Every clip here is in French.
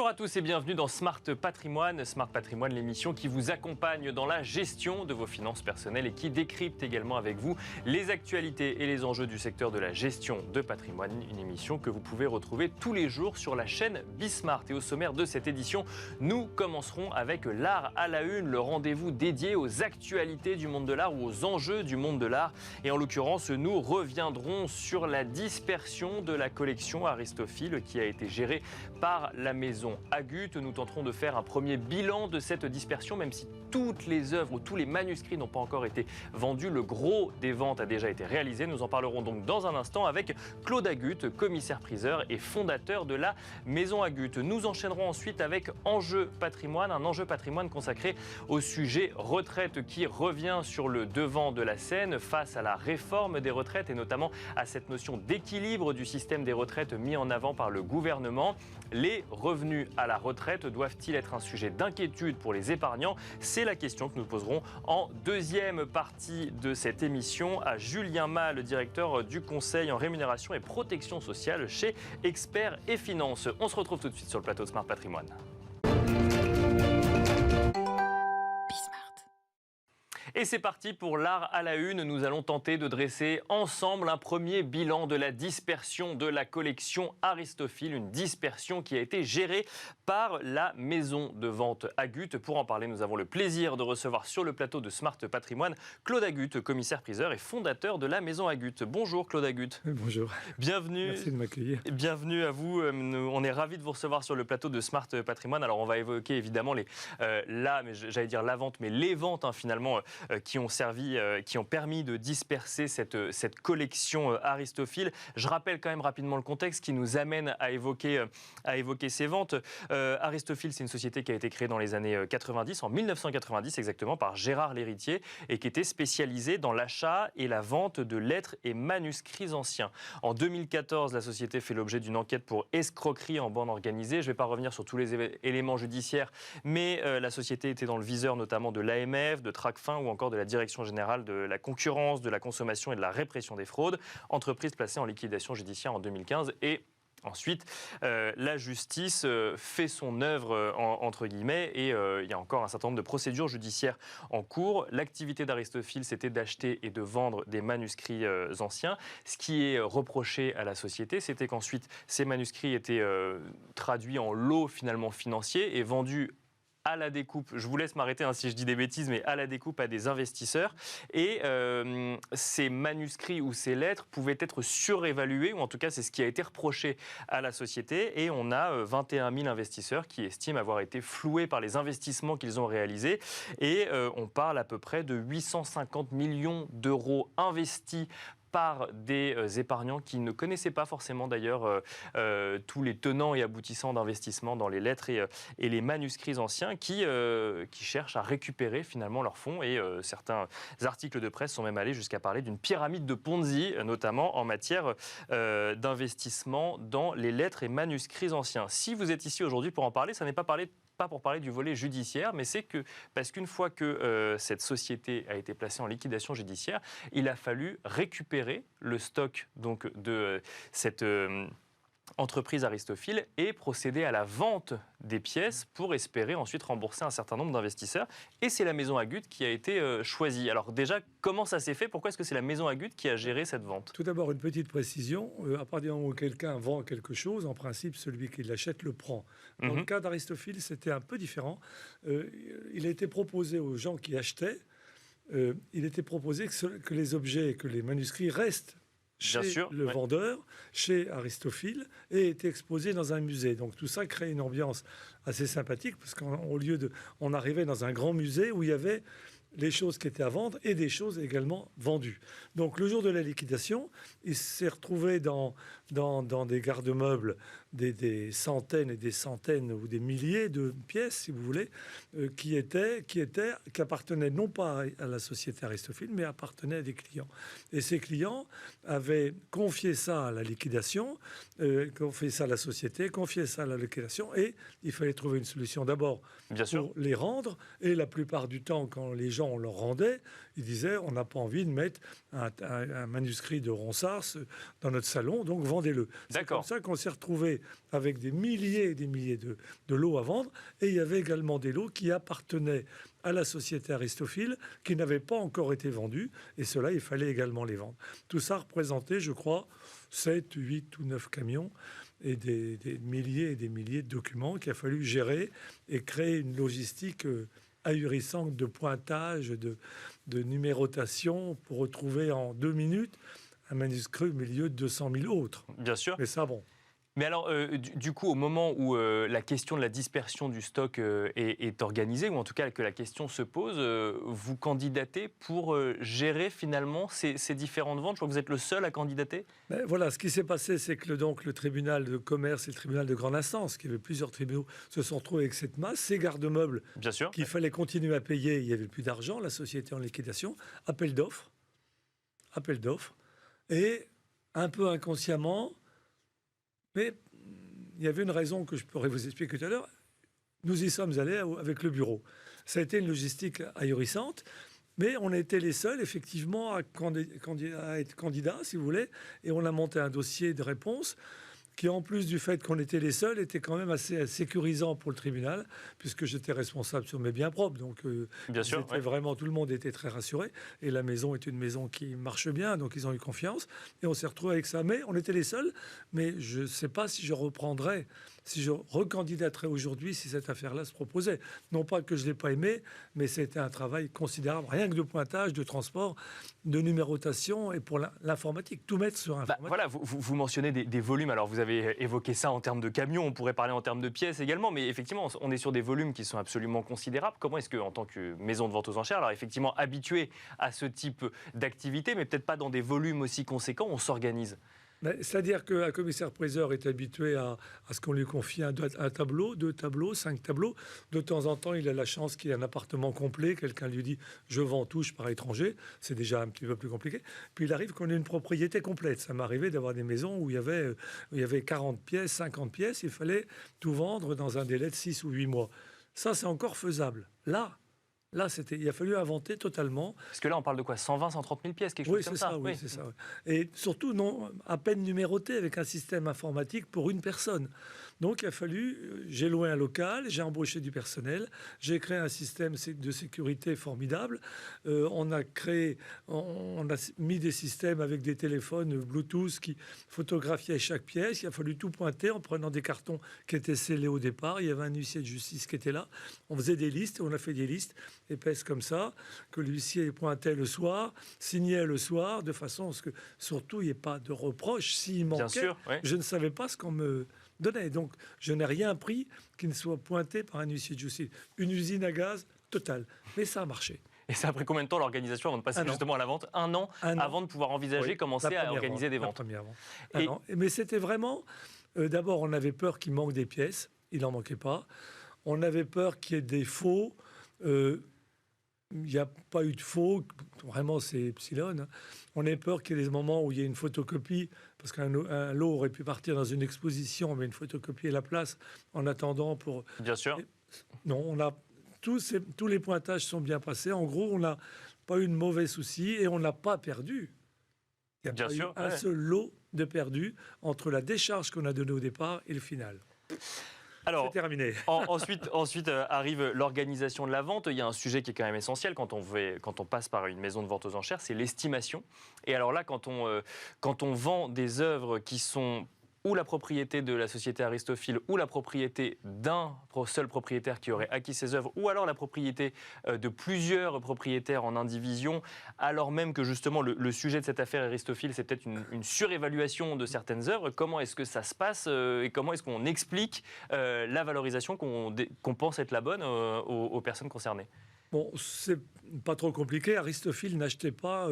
Bonjour à tous et bienvenue dans Smart Patrimoine. Smart Patrimoine, l'émission qui vous accompagne dans la gestion de vos finances personnelles et qui décrypte également avec vous les actualités et les enjeux du secteur de la gestion de patrimoine. Une émission que vous pouvez retrouver tous les jours sur la chaîne Bismart. Et au sommaire de cette édition, nous commencerons avec l'art à la une, le rendez-vous dédié aux actualités du monde de l'art ou aux enjeux du monde de l'art. Et en l'occurrence, nous reviendrons sur la dispersion de la collection Aristophil qui a été gérée par la maison Agut. Nous tenterons de faire un premier bilan de cette dispersion, même si toutes les œuvres ou tous les manuscrits n'ont pas encore été vendus. Le gros des ventes a déjà été réalisé. Nous en parlerons donc dans un instant avec Claude Agut, commissaire-priseur et fondateur de la maison Agut. Nous enchaînerons ensuite avec Enjeu patrimoine, un enjeu patrimoine consacré au sujet retraite qui revient sur le devant de la scène face à la réforme des retraites et notamment à cette notion d'équilibre du système des retraites mis en avant par le gouvernement. Les revenus à la retraite doivent-ils être un sujet d'inquiétude pour les épargnants? C'est la question que nous poserons en deuxième partie de cette émission à Julien Mal, le directeur du conseil en rémunération et protection sociale chez Experts et Finances. On se retrouve tout de suite sur le plateau de Smart Patrimoine. Et c'est parti pour l'art à la une. Nous allons tenter de dresser ensemble un premier bilan de la dispersion de la collection Aristophil, une dispersion qui a été gérée par la maison de vente Agut. Pour en parler, nous avons le plaisir de recevoir sur le plateau de Smart Patrimoine Claude Agut, commissaire-priseur et fondateur de la maison Agut. Bonjour Claude Agut. Bonjour. Bienvenue. Merci de m'accueillir. Bienvenue à vous. On est ravis de vous recevoir sur le plateau de Smart Patrimoine. Alors on va évoquer évidemment les ventes finalement qui ont permis de disperser cette collection Aristophil. Je rappelle quand même rapidement le contexte qui nous amène à évoquer ces ventes. Aristophil, c'est une société qui a été créée dans les années 90, en 1990 exactement, par Gérard Lhéritier et qui était spécialisée dans l'achat et la vente de lettres et manuscrits anciens. En 2014, la société fait l'objet d'une enquête pour escroquerie en bande organisée. Je ne vais pas revenir sur tous les éléments judiciaires, mais la société était dans le viseur notamment de l'AMF, de Tracfin ou encore de la Direction générale de la concurrence, de la consommation et de la répression des fraudes, entreprise placée en liquidation judiciaire en 2015 et ensuite, la justice fait son œuvre, entre guillemets, et il y a encore un certain nombre de procédures judiciaires en cours. L'activité d'Aristophil, c'était d'acheter et de vendre des manuscrits anciens. Ce qui est reproché à la société, c'était qu'ensuite, ces manuscrits étaient traduits en lots finalement financiers et vendus à la découpe, je vous laisse m'arrêter si je dis des bêtises, mais à la découpe à des investisseurs. Et ces manuscrits ou ces lettres pouvaient être surévalués, ou en tout cas c'est ce qui a été reproché à la société. Et on a 21 000 investisseurs qui estiment avoir été floués par les investissements qu'ils ont réalisés. Et on parle à peu près de 850 millions d'euros investis par des épargnants qui ne connaissaient pas forcément d'ailleurs tous les tenants et aboutissants d'investissement dans les lettres et les manuscrits anciens qui cherchent à récupérer finalement leurs fonds. Et certains articles de presse sont même allés jusqu'à parler d'une pyramide de Ponzi, notamment en matière d'investissement dans les lettres et manuscrits anciens. Si vous êtes ici aujourd'hui pour en parler, ça n'est pas pour parler du volet judiciaire, mais c'est parce qu'une fois que cette société a été placée en liquidation judiciaire, il a fallu récupérer le stock donc, de cette entreprise Aristophil et procéder à la vente des pièces pour espérer ensuite rembourser un certain nombre d'investisseurs. Et c'est la maison Agut qui a été choisie. Alors déjà, comment ça s'est fait? Pourquoi est-ce que c'est la maison Agut qui a géré cette vente? Tout d'abord, une petite précision. À partir du moment où quelqu'un vend quelque chose, en principe, celui qui l'achète le prend. Dans le cas d'Aristophil, c'était un peu différent. Il a été proposé aux gens qui achetaient, il était proposé que les objets, que les manuscrits restent chez le vendeur, chez Aristophil, et était exposé dans un musée. Donc tout ça crée une ambiance assez sympathique, parce qu'au lieu de... On arrivait dans un grand musée où il y avait les choses qui étaient à vendre et des choses également vendues. Donc le jour de la liquidation, il s'est retrouvé dans des garde-meubles des centaines et des centaines ou des milliers de pièces, si vous voulez, qui appartenaient non pas à la société Aristophil, mais appartenaient à des clients. Et ces clients avaient confié ça à la liquidation, confié ça à la société, confié ça à la liquidation, et il fallait trouver une solution d'abord pour les rendre. Et la plupart du temps, quand les gens leur rendaient, ils disaient on n'a pas envie de mettre un manuscrit de Ronsard dans notre salon, donc vendez-le. C'est comme ça qu'on s'est retrouvé retrouvait avec des milliers et des milliers de lots à vendre. Et il y avait également des lots qui appartenaient à la société Aristophil, qui n'avaient pas encore été vendus. Et cela, il fallait également les vendre. Tout ça représentait, je crois, 7, 8 ou 9 camions et des milliers et des milliers de documents qu'il a fallu gérer et créer une logistique ahurissante de pointage, de numérotation pour retrouver en 2 minutes un manuscrit au milieu de 200 000 autres. Bien sûr. Mais ça, bon. Mais alors, du coup, au moment où la question de la dispersion du stock est organisée, ou en tout cas que la question se pose, vous candidatez pour gérer finalement ces différentes ventes. Je crois que vous êtes le seul à candidater. Mais voilà, ce qui s'est passé, c'est que le tribunal de commerce et le tribunal de grande instance, qui avait plusieurs tribunaux, se sont retrouvés avec cette masse. Ces garde-meubles Bien sûr. qu'il fallait continuer à payer, il n'y avait plus d'argent, la société en liquidation, appel d'offres, et un peu inconsciemment, mais il y avait une raison que je pourrais vous expliquer tout à l'heure. Nous y sommes allés avec le bureau. Ça a été une logistique ahurissante, mais on était les seuls, effectivement, à être candidats, si vous voulez, et on a monté un dossier de réponse qui, en plus du fait qu'on était les seuls, était quand même assez sécurisant pour le tribunal, puisque j'étais responsable sur mes biens propres. Donc, bien sûr, vraiment, tout le monde était très rassuré. Et la maison est une maison qui marche bien, donc ils ont eu confiance. Et on s'est retrouvés avec ça. Mais on était les seuls. Mais je ne sais pas si je reprendrais, si je recandidaterais aujourd'hui si cette affaire-là se proposait. Non pas que je ne l'ai pas aimé, mais c'était un travail considérable. Rien que de pointage, de transport, de numérotation et pour l'informatique. Tout mettre sur informatique. Voilà, vous mentionnez des volumes. Alors, vous avez évoqué ça en termes de camions. On pourrait parler en termes de pièces également. Mais effectivement, on est sur des volumes qui sont absolument considérables. Comment est-ce que, en tant que maison de vente aux enchères, alors effectivement habitué à ce type d'activité, mais peut-être pas dans des volumes aussi conséquents, on s'organise? C'est-à-dire qu'un commissaire-priseur est habitué à ce qu'on lui confie un tableau, 2 tableaux, 5 tableaux. De temps en temps, il a la chance qu'il y ait un appartement complet. Quelqu'un lui dit « je vends tout, je pars à l'étranger ». C'est déjà un petit peu plus compliqué. Puis il arrive qu'on ait une propriété complète. Ça m'est arrivé d'avoir des maisons où il y avait 40 pièces, 50 pièces. Il fallait tout vendre dans un délai de 6 ou 8 mois. Ça, c'est encore faisable. Là, il a fallu inventer totalement. Parce que là, on parle de quoi? 120, 130 000 pièces, quelque chose comme ça? Oui, c'est ça. Oui. Et surtout, non, à peine numéroté avec un système informatique pour une personne. Donc, il a fallu, j'ai loué un local, j'ai embauché du personnel, j'ai créé un système de sécurité formidable. On a mis des systèmes avec des téléphones Bluetooth qui photographiaient chaque pièce. Il a fallu tout pointer en prenant des cartons qui étaient scellés au départ. Il y avait un huissier de justice qui était là. On faisait des listes, on a fait des listes épaisses comme ça, que l'huissier pointait le soir, signait le soir, de façon à ce que, surtout, il n'y ait pas de reproche. S'il manquait, bien sûr, oui. Je ne savais pas ce qu'on me donnait. Donc, je n'ai rien pris qui ne soit pointé par un huissier de justice. Une usine à gaz totale. Mais ça a marché. Et ça a pris combien de temps l'organisation avant de passer justement à la vente? Un an avant de pouvoir envisager, commencer à organiser des ventes. Mais c'était vraiment... D'abord, on avait peur qu'il manque des pièces. Il n'en manquait pas. On avait peur qu'il y ait des faux. Il n'y a pas eu de faux, vraiment c'est epsilon. On a peur qu'il y ait des moments où il y ait une photocopie, parce qu'un lot aurait pu partir dans une exposition, mais une photocopie est la place en attendant pour... Bien sûr. Non, tous les pointages sont bien passés. En gros, on n'a pas eu de mauvais soucis et on n'a pas perdu. Il n'y a pas eu un seul lot de perdu entre la décharge qu'on a donnée au départ et le final. Alors, c'est terminé. ensuite arrive l'organisation de la vente. Il y a un sujet qui est quand même essentiel quand on passe par une maison de vente aux enchères, c'est l'estimation. Et alors là, quand on vend des œuvres qui sont ou la propriété de la société Aristophil ou la propriété d'un seul propriétaire qui aurait acquis ces œuvres, ou alors la propriété de plusieurs propriétaires en indivision, alors même que justement le sujet de cette affaire Aristophil, c'est peut-être une surévaluation de certaines œuvres. Comment est-ce que ça se passe et comment est-ce qu'on explique la valorisation qu'on pense être la bonne aux personnes concernées? Bon, c'est pas trop compliqué. Aristophil n'achetait pas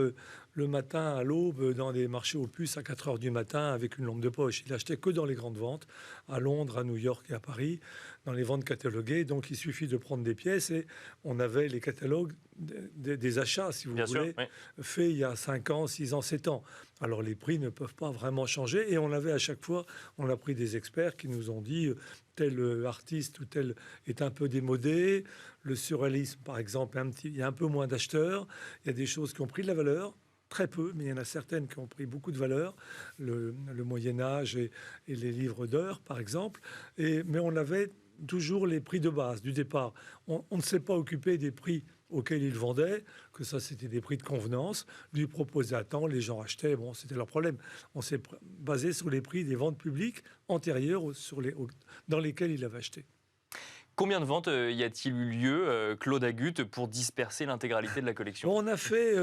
le matin à l'aube dans des marchés aux puces à 4 heures du matin avec une lampe de poche. Il achetait que dans les grandes ventes, à Londres, à New York et à Paris, dans les ventes cataloguées. Donc, il suffit de prendre des pièces et on avait les catalogues des achats, si vous voulez, faits il y a 5 ans, 6 ans, 7 ans. Alors, les prix ne peuvent pas vraiment changer. Et on avait à chaque fois, on a pris des experts qui nous ont dit tel artiste ou tel est un peu démodé. Le surréalisme, par exemple, il y a un peu moins d'acheteurs. Il y a des choses qui ont pris de la valeur. très peu, mais il y en a certaines qui ont pris beaucoup de valeur, le Moyen-Âge et les livres d'heures, par exemple. Mais on avait toujours les prix de base du départ. On ne s'est pas occupé des prix auxquels il vendait, que ça c'était des prix de convenance, lui proposait à temps, les gens achetaient, bon c'était leur problème. On s'est basé sur les prix des ventes publiques antérieures dans lesquelles il avait acheté. Combien de ventes y a-t-il eu lieu, Claude Agut, pour disperser l'intégralité de la collection? Bon, on a fait...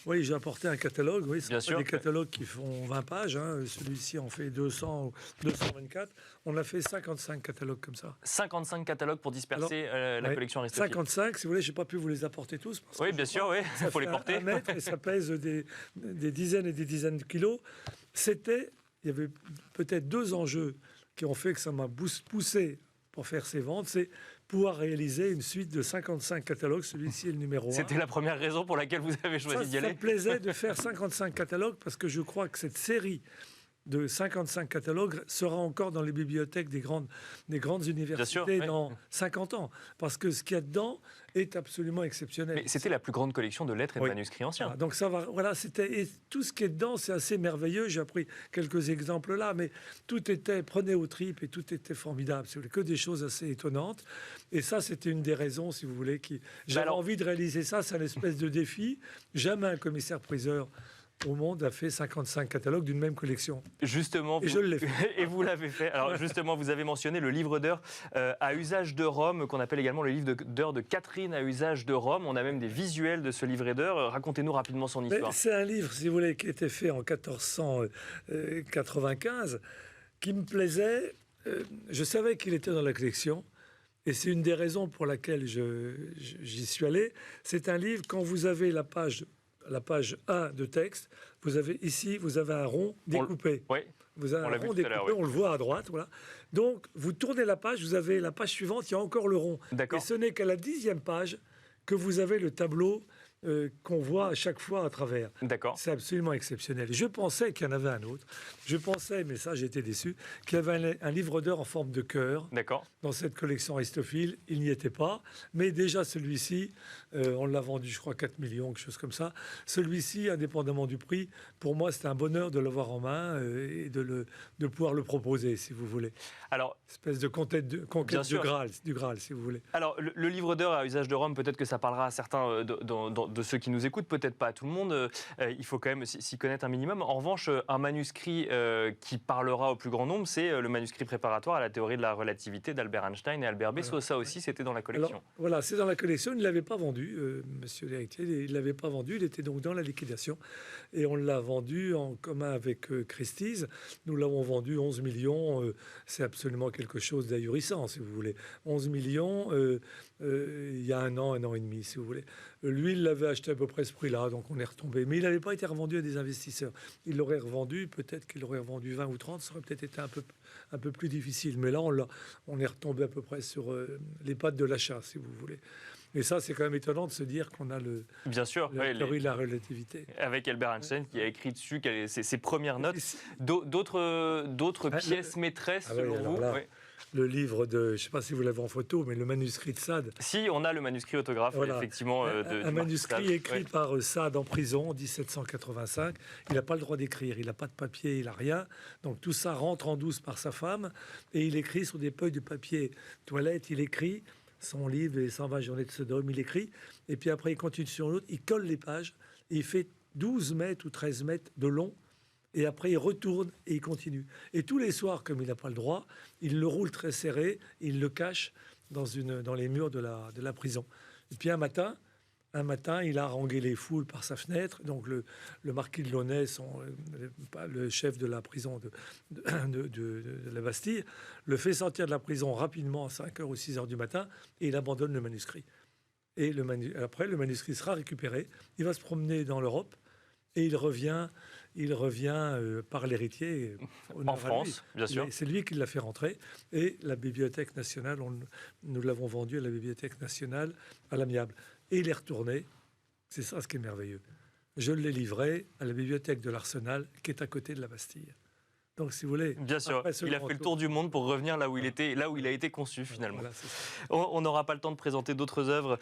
oui, j'ai apporté un catalogue. Oui, Bien sûr. Des catalogues qui font 20 pages. Hein. Celui-ci en fait 200 ou 224. On a fait 55 catalogues comme ça. 55 catalogues pour disperser la collection Aristophil. 55, si vous voulez, je n'ai pas pu vous les apporter tous. Parce oui, bien sûr, oui. Il faut les porter. 1 mètre et ça pèse des dizaines et des dizaines de kilos. Il y avait peut-être 2 enjeux qui ont fait que ça m'a poussé pour faire ces ventes. C'est pouvoir réaliser une suite de 55 catalogues. Celui-ci est le numéro 1. C'était la première raison pour laquelle vous avez choisi d'y aller. Ça me plaisait de faire 55 catalogues parce que je crois que cette série de 55 catalogues sera encore dans les bibliothèques des grandes universités dans 50 ans. Parce que ce qu'il y a dedans est absolument exceptionnel. Mais c'était la plus grande collection de lettres et de manuscrits anciens. Donc ça va, voilà, et tout ce qui est dedans, c'est assez merveilleux. J'ai pris quelques exemples là, mais tout était, prenez aux tripes et tout était formidable. C'est que des choses assez étonnantes. Et ça, c'était une des raisons, si vous voulez, j'avais envie de réaliser ça. C'est une espèce de défi. Jamais un commissaire-priseur au monde a fait 55 catalogues d'une même collection. Justement, je l'ai fait. Et vous l'avez fait. Alors justement, vous avez mentionné le livre d'heures à usage de Rome, qu'on appelle également le livre d'heures de Catherine à usage de Rome. On a même des visuels de ce livret d'heures. Racontez-nous rapidement son histoire. C'est un livre, si vous voulez, qui a été fait en 1495, qui me plaisait. Je savais qu'il était dans la collection. Et c'est une des raisons pour laquelle j'y suis allé. C'est un livre, quand vous avez la page 1 de texte, vous avez un rond découpé. Oui, vous avez un rond découpé, on le voit à droite. Voilà. Donc, vous tournez la page, vous avez la page suivante, il y a encore le rond. Et ce n'est qu'à la 10e page que vous avez le tableau qu'on voit à chaque fois à travers. D'accord. C'est absolument exceptionnel. Je pensais qu'il y en avait un autre. Je pensais, mais ça j'étais déçu, qu'il y avait un livre d'heures en forme de cœur dans cette collection Aristophil. Il n'y était pas. Mais déjà celui-ci, on l'a vendu je crois 4 millions, quelque chose comme ça. Celui-ci, indépendamment du prix, pour moi c'était un bonheur de l'avoir en main et de pouvoir le proposer, si vous voulez. Alors, espèce de conquête du Graal, si vous voulez. Alors, le livre d'heures à usage de Rome, peut-être que ça parlera à certains de ceux qui nous écoutent, peut-être pas à tout le monde. Il faut quand même s'y connaître un minimum. En revanche, un manuscrit qui parlera au plus grand nombre, c'est le manuscrit préparatoire à la théorie de la relativité d'Albert Einstein et Albert Bessot. Voilà. Ça aussi, c'était dans la collection. Alors, voilà, c'est dans la collection. Il ne l'avait pas vendu, monsieur l'héritier. Il ne l'avait pas vendu. Il était donc dans la liquidation. Et on l'a vendu en commun avec Christie's. Nous l'avons vendu 11 millions. C'est absolument quelque chose d'ahurissant, si vous voulez. 11 millions il y a un an et demi, si vous voulez. Lui, il l'avait acheté à peu près ce prix-là, donc on est retombé. Mais il n'avait pas été revendu à des investisseurs. Il l'aurait revendu, peut-être qu'il l'aurait revendu 20 ou 30, ça aurait peut-être été un peu plus difficile. Mais là, on est retombé à peu près sur les pattes de l'achat, si vous voulez. Et ça, c'est quand même étonnant de se dire qu'on a Bien sûr, la théorie de la relativité. Avec Albert Einstein qui a écrit dessus ses premières notes. D'autres pièces maîtresses, selon vous? Le livre de, je ne sais pas si vous l'avez en photo, mais le manuscrit de Sade. Si, on a le manuscrit autographe, effectivement. Un manuscrit écrit par Sade en prison en 1785. Il n'a pas le droit d'écrire, il n'a pas de papier, il n'a rien. Donc tout ça rentre en douce par sa femme et il écrit sur des feuilles de papier toilette, il écrit son livre, les 120 journées de Sodome, il écrit. Et puis après, il continue sur l'autre, il colle les pages et il fait 12 mètres ou 13 mètres de long. Et après, il retourne et il continue. Et tous les soirs, comme il n'a pas le droit, il le roule très serré, il le cache dans les murs de la prison. Et puis un matin, il a harangué les foules par sa fenêtre. Donc le marquis de Launay, le chef de la prison de la Bastille, le fait sortir de la prison rapidement à 5h ou 6h du matin et il abandonne le manuscrit. Et après, le manuscrit sera récupéré. Il va se promener dans l'Europe et il revient par l'héritier en France, bien sûr. C'est lui qui l'a fait rentrer. Et la Bibliothèque nationale, nous l'avons vendu à la Bibliothèque nationale à l'amiable. Et il est retourné. C'est ça ce qui est merveilleux. Je l'ai livré à la Bibliothèque de l'Arsenal, qui est à côté de la Bastille. Donc, si vous voulez, bien sûr, il a fait le tour du monde pour revenir là où il était, là où il a été conçu finalement. Voilà, On n'aura pas le temps de présenter d'autres œuvres.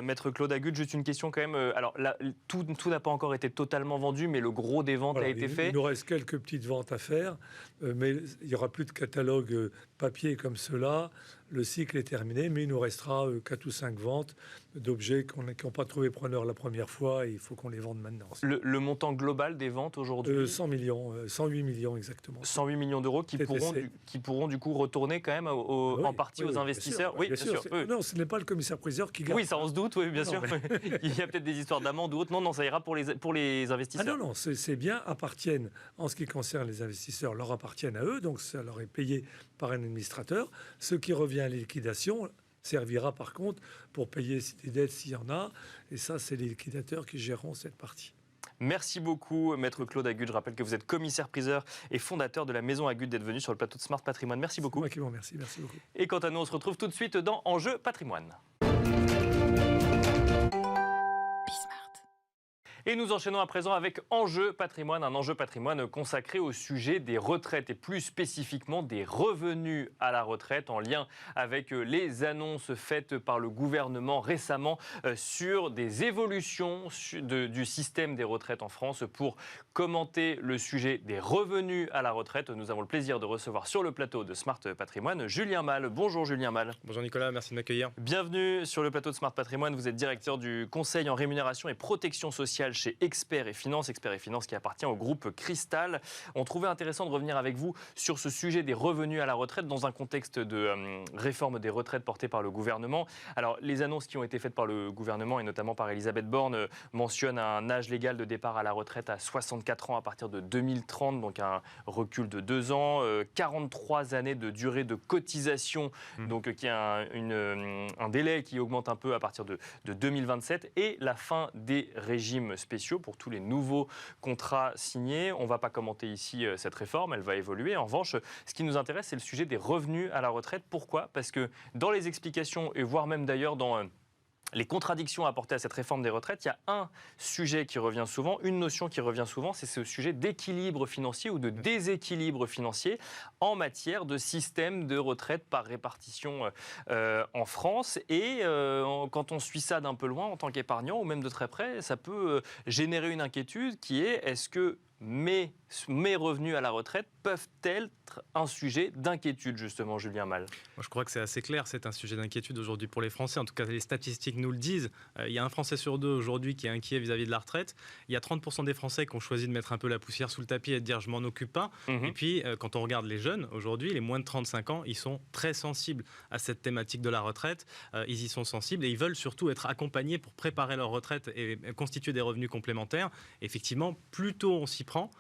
Maître Claude Agut, juste une question quand même. Alors là, tout n'a pas encore été totalement vendu, mais le gros des ventes a été fait. Il nous reste quelques petites ventes à faire, mais il n'y aura plus de catalogue papier comme cela. Le cycle est terminé, mais il nous restera 4 ou 5 ventes d'objets qui n'ont pas trouvé preneur la première fois et il faut qu'on les vende maintenant. Le montant global des ventes aujourd'hui 100 millions, 108 millions exactement. 108 millions d'euros qui pourront du coup retourner quand même en partie aux investisseurs. Bien sûr. Non, ce n'est pas le commissaire-priseur qui garde. Oui, ça on se doute, oui, bien sûr. Mais... il y a peut-être des histoires d'amende ou autre. Non, ça ira pour les investisseurs. Non, ces biens appartiennent, en ce qui concerne les investisseurs, leur appartiennent à eux, donc ça leur est payé par un administrateur. Ce qui revient à la liquidation servira par contre pour payer des dettes s'il y en a, et ça, c'est les liquidateurs qui géreront cette partie. Merci beaucoup, Maître Claude Agut. Je rappelle que vous êtes commissaire-priseur et fondateur de la Maison Agut, d'être venu sur le plateau de Smart Patrimoine. Merci beaucoup. C'est moi qui vous remercie. Merci beaucoup. Et quant à nous, on se retrouve tout de suite dans Enjeu Patrimoine. Et nous enchaînons à présent avec Enjeu Patrimoine, un enjeu patrimoine consacré au sujet des retraites et plus spécifiquement des revenus à la retraite en lien avec les annonces faites par le gouvernement récemment sur des évolutions du système des retraites en France. Pour commenter le sujet des revenus à la retraite, nous avons le plaisir de recevoir sur le plateau de Smart Patrimoine Julien Mal. Bonjour Julien Mal. Bonjour Nicolas, merci de m'accueillir. Bienvenue sur le plateau de Smart Patrimoine. Vous êtes directeur du Conseil en rémunération et protection sociale chez Experts et Finance qui appartient au groupe Cristal. On trouvait intéressant de revenir avec vous sur ce sujet des revenus à la retraite dans un contexte de réforme des retraites portée par le gouvernement. Alors, les annonces qui ont été faites par le gouvernement et notamment par Elisabeth Borne mentionnent un âge légal de départ à la retraite à 64 ans à partir de 2030, donc un recul de 2 ans, 43 années de durée de cotisation, donc qui a un délai qui augmente un peu à partir de 2027 et la fin des régimes spéciaux pour tous les nouveaux contrats signés. On ne va pas commenter ici cette réforme, elle va évoluer. En revanche, ce qui nous intéresse, c'est le sujet des revenus à la retraite. Pourquoi ? Parce que dans les explications, et voire même d'ailleurs dans les contradictions apportées à cette réforme des retraites, il y a un sujet qui revient souvent, une notion qui revient souvent, c'est ce sujet d'équilibre financier ou de déséquilibre financier en matière de système de retraite par répartition en France. Et quand on suit ça d'un peu loin en tant qu'épargnant ou même de très près, ça peut générer une inquiétude qui est: est-ce que mes revenus à la retraite peuvent être un sujet d'inquiétude, justement, Julien Mal? Moi, je crois que c'est assez clair, c'est un sujet d'inquiétude aujourd'hui pour les Français. En tout cas, les statistiques nous le disent. Il y a un Français sur deux aujourd'hui qui est inquiet vis-à-vis de la retraite. Il y a 30% des Français qui ont choisi de mettre un peu la poussière sous le tapis et de dire « je m'en occupe pas ». Et puis, quand on regarde les jeunes, aujourd'hui, les moins de 35 ans, ils sont très sensibles à cette thématique de la retraite. Ils y sont sensibles et ils veulent surtout être accompagnés pour préparer leur retraite et constituer des revenus complémentaires. Effectivement, plus tôt on s'y prend,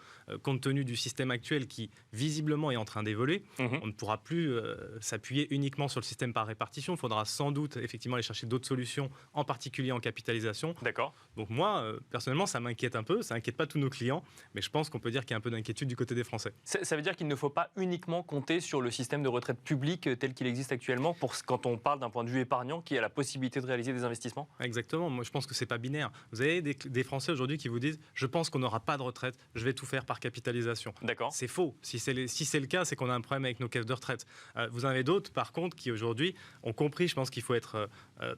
compte tenu du système actuel qui visiblement est en train d'évoluer. On ne pourra plus s'appuyer uniquement sur le système par répartition. Il faudra sans doute effectivement aller chercher d'autres solutions, en particulier en capitalisation. D'accord. Donc moi, personnellement, ça m'inquiète un peu. Ça n'inquiète pas tous nos clients, mais je pense qu'on peut dire qu'il y a un peu d'inquiétude du côté des Français. Ça veut dire qu'il ne faut pas uniquement compter sur le système de retraite public tel qu'il existe actuellement quand on parle d'un point de vue épargnant qui a la possibilité de réaliser des investissements? Exactement. Moi, je pense que c'est pas binaire. Vous avez des Français aujourd'hui qui vous disent « je pense qu'on n'aura pas de retraite, je vais tout faire par capitalisation ». D'accord. C'est faux. Si c'est le cas, c'est qu'on a un problème avec nos caisses de retraite. Vous en avez d'autres, par contre, qui aujourd'hui ont compris, je pense qu'il faut être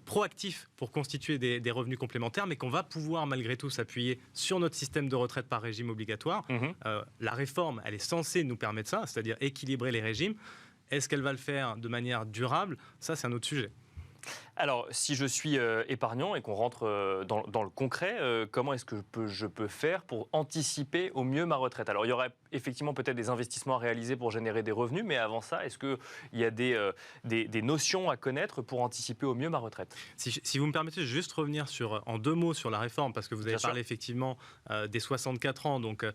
proactif pour constituer des revenus complémentaires, mais qu'on va pouvoir malgré tout s'appuyer sur notre système de retraite par régime obligatoire. La réforme, elle est censée nous permettre ça, c'est-à-dire équilibrer les régimes. Est-ce qu'elle va le faire de manière durable? Ça, c'est un autre sujet. Alors, si je suis épargnant et qu'on rentre dans le concret, comment est-ce que je peux faire pour anticiper au mieux ma retraite? Alors, il y aurait effectivement peut-être des investissements à réaliser pour générer des revenus, mais avant ça, est-ce qu'il y a des notions à connaître pour anticiper au mieux ma retraite? Si vous me permettez, je vais juste revenir en 2 mots sur la réforme, parce que vous avez parlé effectivement des 64 ans. Donc,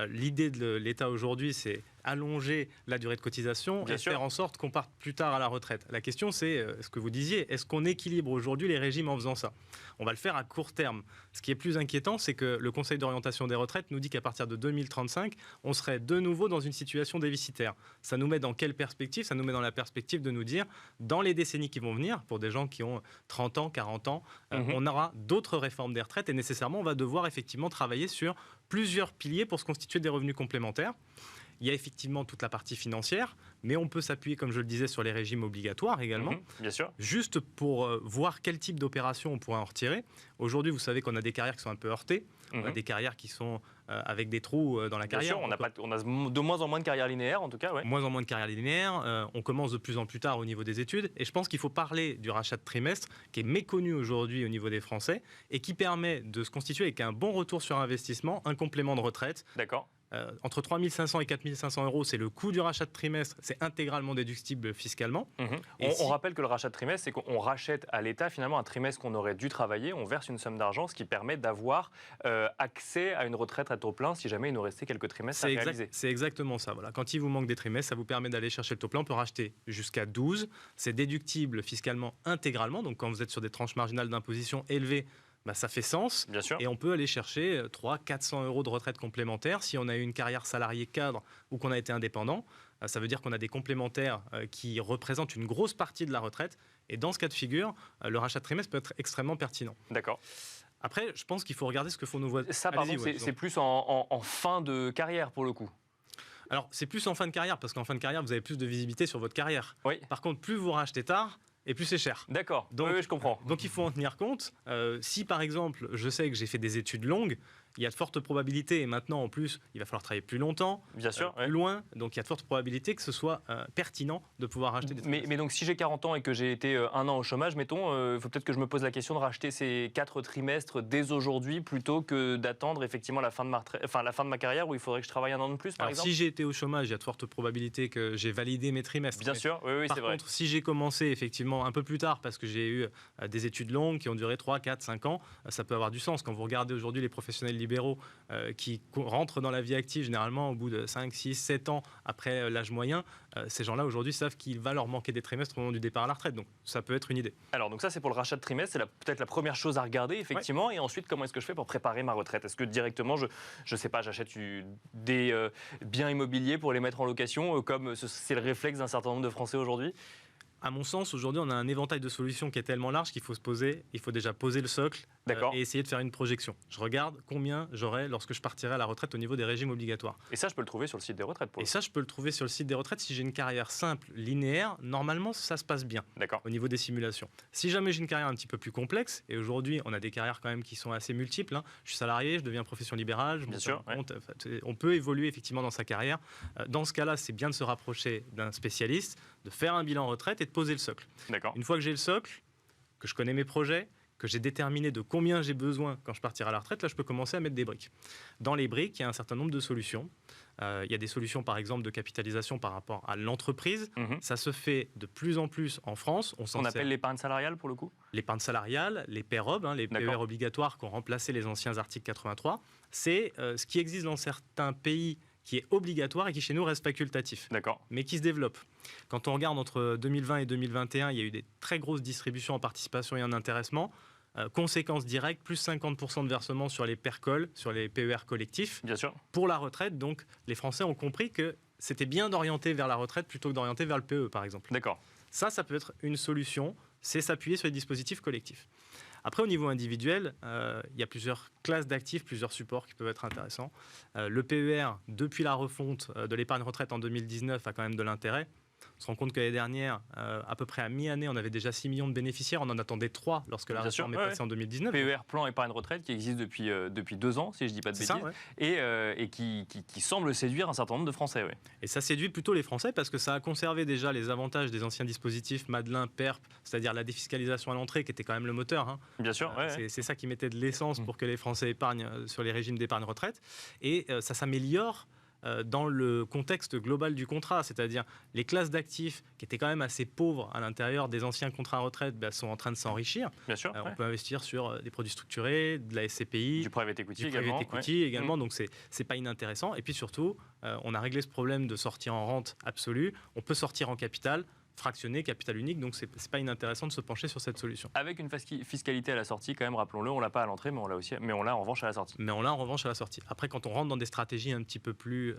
l'idée de l'État aujourd'hui, c'est allonger la durée de cotisation et faire en sorte qu'on parte plus tard à la retraite. La question, c'est ce que vous disiez, est-ce qu'on équilibre aujourd'hui les régimes en faisant ça? On va le faire à court terme. Ce qui est plus inquiétant, c'est que le Conseil d'orientation des retraites nous dit qu'à partir de 2035, on serait de nouveau dans une situation déficitaire. Ça nous met dans quelle perspective? Ça nous met dans la perspective de nous dire, dans les décennies qui vont venir, pour des gens qui ont 30 ans, 40 ans, on aura d'autres réformes des retraites et nécessairement, on va devoir effectivement travailler sur plusieurs piliers pour se constituer des revenus complémentaires. Il y a effectivement toute la partie financière, mais on peut s'appuyer, comme je le disais, sur les régimes obligatoires également, Bien sûr. juste pour voir quel type d'opération on pourrait en retirer. Aujourd'hui, vous savez qu'on a des carrières qui sont un peu heurtées, on a des carrières qui sont avec des trous dans la Bien carrière. sûr, on a de moins en moins de carrières linéaires, en tout cas. Ouais. Moins en moins de carrières linéaires, on commence de plus en plus tard au niveau des études, et je pense qu'il faut parler du rachat de trimestre, qui est méconnu aujourd'hui au niveau des Français, et qui permet de se constituer avec un bon retour sur investissement, un complément de retraite. D'accord. Entre 3 500 et 4 500 euros, c'est le coût du rachat de trimestre, c'est intégralement déductible fiscalement. On rappelle que le rachat de trimestre, c'est qu'on rachète à l'État finalement un trimestre qu'on aurait dû travailler, on verse une somme d'argent, ce qui permet d'avoir accès à une retraite à taux plein si jamais il nous restait quelques trimestres à réaliser. C'est exactement ça. Voilà. Quand il vous manque des trimestres, ça vous permet d'aller chercher le taux plein. On peut racheter jusqu'à 12. C'est déductible fiscalement intégralement. Donc quand vous êtes sur des tranches marginales d'imposition élevées, ça fait sens. Bien sûr. Et on peut aller chercher 300-400 euros de retraite complémentaire. Si on a eu une carrière salariée cadre ou qu'on a été indépendant, ça veut dire qu'on a des complémentaires qui représentent une grosse partie de la retraite. Et dans ce cas de figure, le rachat de trimestre peut être extrêmement pertinent. D'accord. Après, je pense qu'il faut regarder ce que font nos voisins. Ça, par exemple, c'est plus en fin de carrière pour le coup. Alors, c'est plus en fin de carrière, parce qu'en fin de carrière, vous avez plus de visibilité sur votre carrière. Oui. Par contre, plus vous rachetez tard, et plus c'est cher. D'accord, donc, oui, je comprends. Donc il faut en tenir compte. Si par exemple, je sais que j'ai fait des études longues, il y a de fortes probabilités, et maintenant en plus, il va falloir travailler plus longtemps, bien sûr, plus loin, donc il y a de fortes probabilités que ce soit pertinent de pouvoir racheter des trimestres. Mais donc si j'ai 40 ans et que j'ai été un an au chômage, mettons, il faut peut-être que je me pose la question de racheter ces 4 trimestres dès aujourd'hui plutôt que d'attendre effectivement la fin de ma carrière où il faudrait que je travaille un an de plus, par exemple. Si j'ai été au chômage, il y a de fortes probabilités que j'ai validé mes trimestres. Bien sûr, oui, c'est vrai. Par contre, si j'ai commencé effectivement un peu plus tard parce que j'ai eu des études longues qui ont duré 3, 4, 5 ans, ça peut avoir du sens. Quand vous regardez aujourd'hui les professionnels libéraux qui rentrent dans la vie active généralement au bout de 5, 6, 7 ans après l'âge moyen, ces gens-là aujourd'hui savent qu'il va leur manquer des trimestres au moment du départ à la retraite. Donc ça peut être une idée. Alors donc ça c'est pour le rachat de trimestre, c'est peut-être la première chose à regarder effectivement. Et ensuite comment est-ce que je fais pour préparer ma retraite? Est-ce que directement je sais pas, j'achète des biens immobiliers pour les mettre en location comme c'est le réflexe d'un certain nombre de Français aujourd'hui? À mon sens, aujourd'hui, on a un éventail de solutions qui est tellement large qu'il faut se poser. Il faut déjà poser le socle et essayer de faire une projection. Je regarde combien j'aurai lorsque je partirai à la retraite au niveau des régimes obligatoires. Et ça, je peux le trouver sur le site des retraites. Ça, je peux le trouver sur le site des retraites. Si j'ai une carrière simple, linéaire, normalement, ça se passe bien au niveau des simulations. Si jamais j'ai une carrière un petit peu plus complexe, et aujourd'hui, on a des carrières quand même qui sont assez multiples. Je suis salarié, je deviens profession libérale, on peut évoluer effectivement dans sa carrière. Dans ce cas-là, c'est bien de se rapprocher d'un spécialiste, de faire un bilan retraite et de poser le socle. Une fois que j'ai le socle, que je connais mes projets, que j'ai déterminé de combien j'ai besoin quand je partirai à la retraite, là, je peux commencer à mettre des briques. Dans les briques, il y a un certain nombre de solutions. Il y a des solutions, par exemple, de capitalisation par rapport à l'entreprise. Ça se fait de plus en plus en France. On appelle l'épargne salariale, pour le coup? L'épargne salariale, les PEROB, les PER obligatoires qui ont remplacé les anciens articles 83. C'est ce qui existe dans certains pays qui est obligatoire et qui chez nous reste facultatif, mais qui se développe. Quand on regarde entre 2020 et 2021, il y a eu des très grosses distributions en participation et en intéressement. Conséquence directe, plus 50% de versements sur les PERCOL, sur les PER collectifs. Bien sûr. Pour la retraite, donc les Français ont compris que c'était bien d'orienter vers la retraite plutôt que d'orienter vers le PE, par exemple. Ça peut être une solution, c'est s'appuyer sur les dispositifs collectifs. Après, au niveau individuel, il y a plusieurs classes d'actifs, plusieurs supports qui peuvent être intéressants. Le PER, depuis la refonte de l'épargne retraite en 2019, a quand même de l'intérêt. On se rend compte que l'année dernière, à peu près à mi-année, on avait déjà 6 millions de bénéficiaires. On en attendait 3 lorsque la réforme est passée en 2019. PER, plan épargne retraite, qui existe depuis 2 ans, si je ne dis pas de bêtises, et qui semble séduire un certain nombre de Français. Et ça séduit plutôt les Français parce que ça a conservé déjà les avantages des anciens dispositifs Madelin, PERP, c'est-à-dire la défiscalisation à l'entrée, qui était quand même le moteur. Bien sûr. C'est ça qui mettait de l'essence pour que les Français épargnent sur les régimes d'épargne retraite. Et ça s'améliore dans le contexte global du contrat, c'est-à-dire les classes d'actifs qui étaient quand même assez pauvres à l'intérieur des anciens contrats retraite sont en train de s'enrichir. Bien sûr. On peut investir sur des produits structurés, de la SCPI, du private equity également. Donc c'est pas inintéressant. Et puis surtout, on a réglé ce problème de sortir en rente absolue. On peut sortir en capital fractionné, capital unique, donc c'est pas inintéressant de se pencher sur cette solution. Avec une fiscalité à la sortie, quand même, rappelons-le, on l'a pas à l'entrée, mais on l'a en revanche à la sortie. Après, quand on rentre dans des stratégies un petit peu plus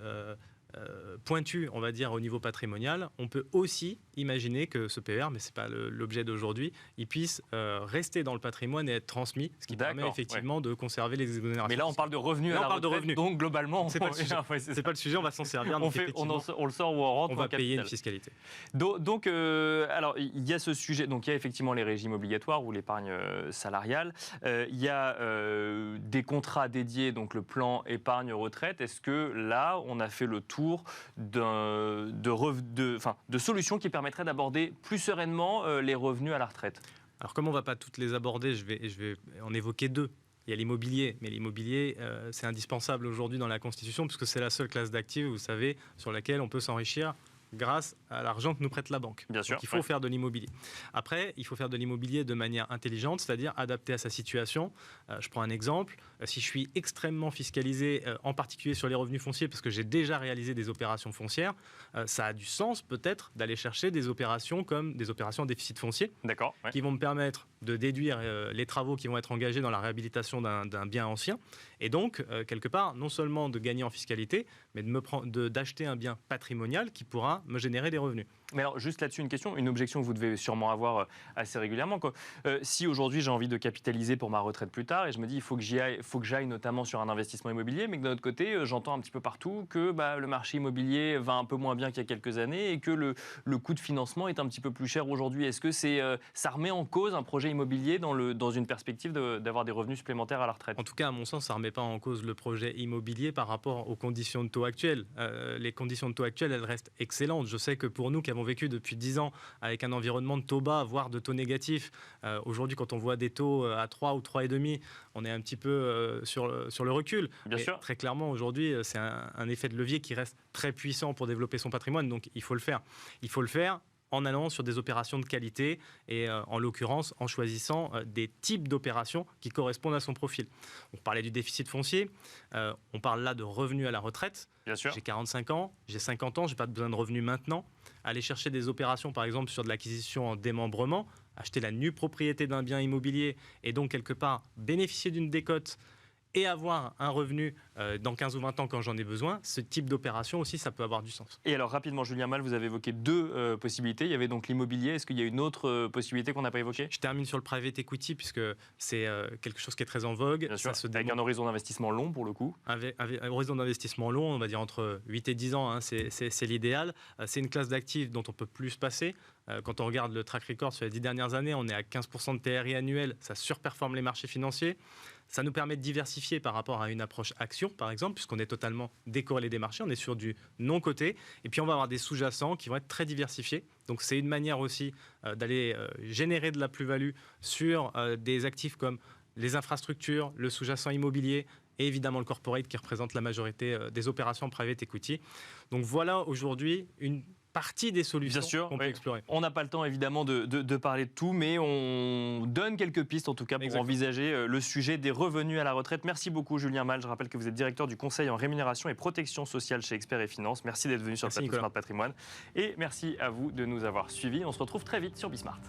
pointu, on va dire, au niveau patrimonial, on peut aussi imaginer que ce PER, mais ce n'est pas l'objet d'aujourd'hui, il puisse rester dans le patrimoine et être transmis, ce qui permet effectivement de conserver les exonérations. Mais là, on parle de revenus à la retraite, donc globalement, c'est pas le sujet, on va s'en servir. On le sort ou on rentre. On va payer une fiscalité. Donc, alors, il y a ce sujet, donc il y a effectivement les régimes obligatoires ou l'épargne salariale, il y a des contrats dédiés, donc le plan épargne retraite. Est-ce que là, on a fait le tour de solutions qui permettraient d'aborder plus sereinement les revenus à la retraite? Alors, comme on ne va pas toutes les aborder, je vais en évoquer deux. Il y a l'immobilier, mais l'immobilier, c'est indispensable aujourd'hui dans la Constitution, puisque c'est la seule classe d'actifs, vous savez, sur laquelle on peut s'enrichir grâce à l'argent que nous prête la banque. Bien sûr. Donc, il faut faire de l'immobilier. Après, il faut faire de l'immobilier de manière intelligente, c'est-à-dire adapté à sa situation. Je prends un exemple. Si je suis extrêmement fiscalisé, en particulier sur les revenus fonciers, parce que j'ai déjà réalisé des opérations foncières, ça a du sens peut-être d'aller chercher des opérations comme des opérations en déficit foncier, qui vont me permettre de déduire les travaux qui vont être engagés dans la réhabilitation d'un bien ancien, et donc, quelque part, non seulement de gagner en fiscalité, mais d'acheter un bien patrimonial qui pourra me générer des revenus. Mais alors, juste là-dessus, une question, une objection que vous devez sûrement avoir assez régulièrement. Si aujourd'hui j'ai envie de capitaliser pour ma retraite plus tard, et je me dis il faut que j'aille notamment sur un investissement immobilier, mais que d'un autre côté, j'entends un petit peu partout que le marché immobilier va un peu moins bien qu'il y a quelques années et que le coût de financement est un petit peu plus cher aujourd'hui. Est-ce que ça remet en cause un projet immobilier dans une perspective d'avoir des revenus supplémentaires à la retraite? En tout cas, à mon sens, ça ne remet pas en cause le projet immobilier par rapport aux conditions de taux actuelles. Les conditions de taux actuelles, elles restent excellentes. Je sais que pour nous qui avons vécu depuis 10 ans avec un environnement de taux bas, voire de taux négatifs, aujourd'hui, quand on voit des taux à 3 ou 3,5, on est un petit peu sur le recul. Bien sûr. Très clairement, aujourd'hui, c'est un effet de levier qui reste très puissant pour développer son patrimoine, donc il faut le faire. Il faut le faire en allant sur des opérations de qualité et en l'occurrence en choisissant des types d'opérations qui correspondent à son profil. On parlait du déficit foncier, on parle là de revenus à la retraite. Bien sûr. J'ai 45 ans, j'ai 50 ans, je n'ai pas besoin de revenus maintenant. Aller chercher des opérations par exemple sur de l'acquisition en démembrement, acheter la nue propriété d'un bien immobilier et donc quelque part bénéficier d'une décote et avoir un revenu dans 15 ou 20 ans quand j'en ai besoin, ce type d'opération aussi, ça peut avoir du sens. Et alors rapidement, Julien Mal, vous avez évoqué deux possibilités. Il y avait donc l'immobilier. Est-ce qu'il y a une autre possibilité qu'on n'a pas évoquée? Je termine sur le private equity puisque c'est quelque chose qui est très en vogue. Bien sûr, avec un horizon d'investissement long pour le coup. Avec un horizon d'investissement long, on va dire entre 8 et 10 ans, hein, c'est l'idéal. C'est une classe d'actifs dont on peut plus se passer. Quand on regarde le track record sur les 10 dernières années, on est à 15% de TRI annuel, ça surperforme les marchés financiers. Ça nous permet de diversifier par rapport à une approche action, par exemple, puisqu'on est totalement décorrélé des marchés, on est sur du non-coté. Et puis on va avoir des sous-jacents qui vont être très diversifiés. Donc c'est une manière aussi d'aller générer de la plus-value sur des actifs comme les infrastructures, le sous-jacent immobilier, et évidemment le corporate qui représente la majorité des opérations private equity. Donc voilà aujourd'hui une partie des solutions qu'on peut explorer. On n'a pas le temps évidemment de parler de tout, mais on donne quelques pistes en tout cas pour envisager le sujet des revenus à la retraite. Merci beaucoup Julien Mal. Je rappelle que vous êtes directeur du conseil en rémunération et protection sociale chez Experts et Finance. Merci d'être venu sur le plateau Smart Patrimoine. Et merci à vous de nous avoir suivis. On se retrouve très vite sur Bismart.